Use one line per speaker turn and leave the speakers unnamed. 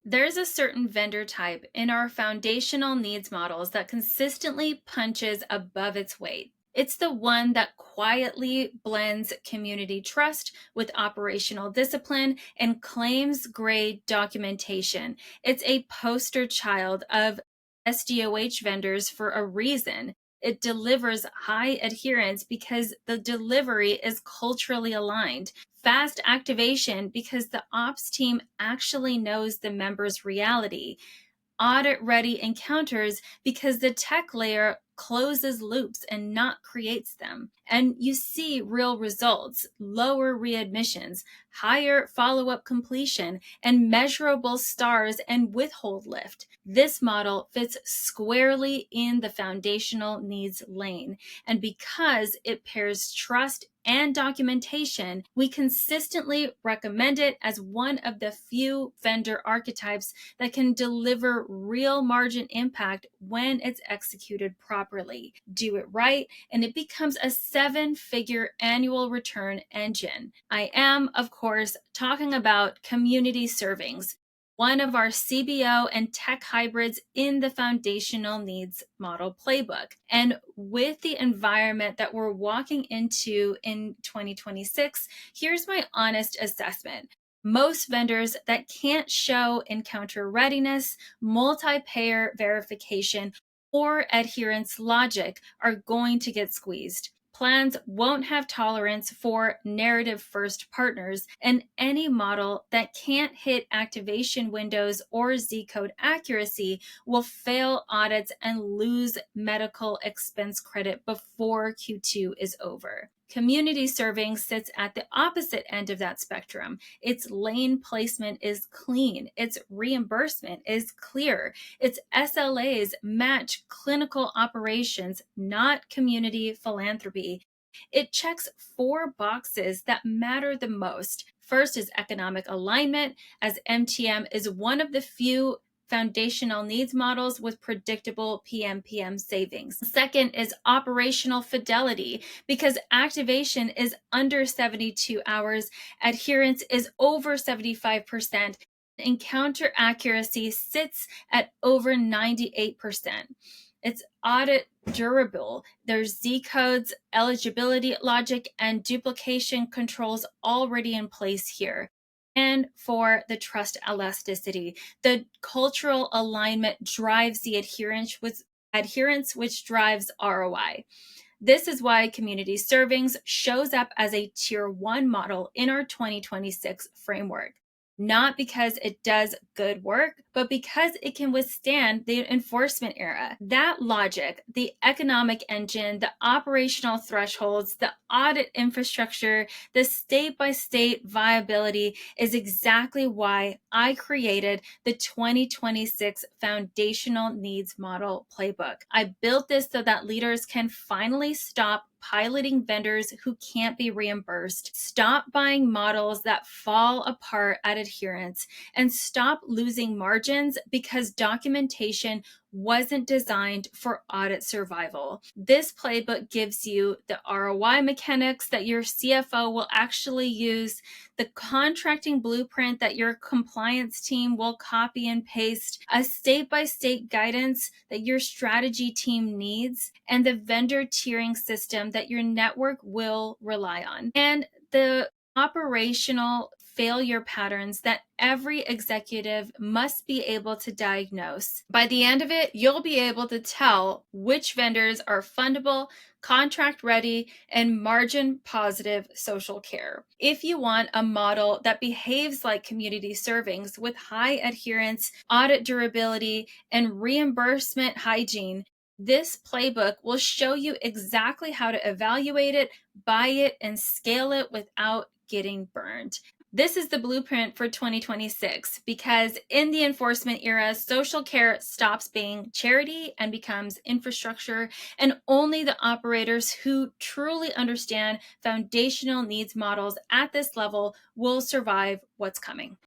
There's a certain vendor type in our foundational needs models that consistently punches above its weight. It's the one that quietly blends community trust with operational discipline and claims grade documentation. It's a poster child of SDOH vendors for a reason. It delivers high adherence because the delivery is culturally aligned. Fast activation because the ops team actually knows the member's reality. Audit ready encounters because the tech layer closes loops and not creates them. And you see real results, lower readmissions, higher follow up completion, and measurable stars and withhold lift. This model fits squarely in the foundational needs lane. And because it pairs trust and documentation, we consistently recommend it as one of the few vendor archetypes that can deliver real margin impact when it's executed properly. Do it right, and it becomes a seven-figure annual return engine. I am, of course, talking about community servings, one of our CBO and tech hybrids in the foundational needs model playbook. And with the environment that we're walking into in 2026, here's my honest assessment. Most vendors that can't show encounter readiness, multi-payer verification, or adherence logic are going to get squeezed. Plans won't have tolerance for narrative first partners, and any model that can't hit activation windows or Z code accuracy will fail audits and lose medical expense credit before Q2 is over. Community serving sits at the opposite end of that spectrum. Its lane placement is clean, its reimbursement is clear, its SLAs match clinical operations, not community philanthropy. It checks four boxes that matter the most. First is economic alignment, as MTM is one of the few foundational needs models with predictable PMPM savings. Second is operational fidelity, because activation is under 72 hours, adherence is over 75%, encounter accuracy sits at over 98%. It's audit durable. There's Z codes, eligibility logic, and duplication controls already in place here. And for the trust elasticity, the cultural alignment drives the adherence, which drives ROI. This is why community servings shows up as a tier 1 model in our 2026 framework. Not because it does good work, but because it can withstand the enforcement era. That logic, the economic engine, the operational thresholds, the audit infrastructure, the state-by-state viability is exactly why I created the 2026 Foundational Needs Model Playbook. I built this so that leaders can finally stop piloting vendors who can't be reimbursed, stop buying models that fall apart at adherence, and stop losing margins because documentation wasn't designed for audit survival. This playbook gives you the ROI mechanics that your CFO will actually use, the contracting blueprint that your compliance team will copy and paste, a state-by-state guidance that your strategy team needs, and the vendor tiering system that your network will rely on. And the operational failure patterns that every executive must be able to diagnose. By the end of it, you'll be able to tell which vendors are fundable, contract ready, and margin positive social care. If you want a model that behaves like community servings with high adherence, audit durability, and reimbursement hygiene, this playbook will show you exactly how to evaluate it, buy it, and scale it without getting burned. This is the blueprint for 2026 because in the enforcement era, social care stops being charity and becomes infrastructure, and only the operators who truly understand foundational needs models at this level will survive what's coming.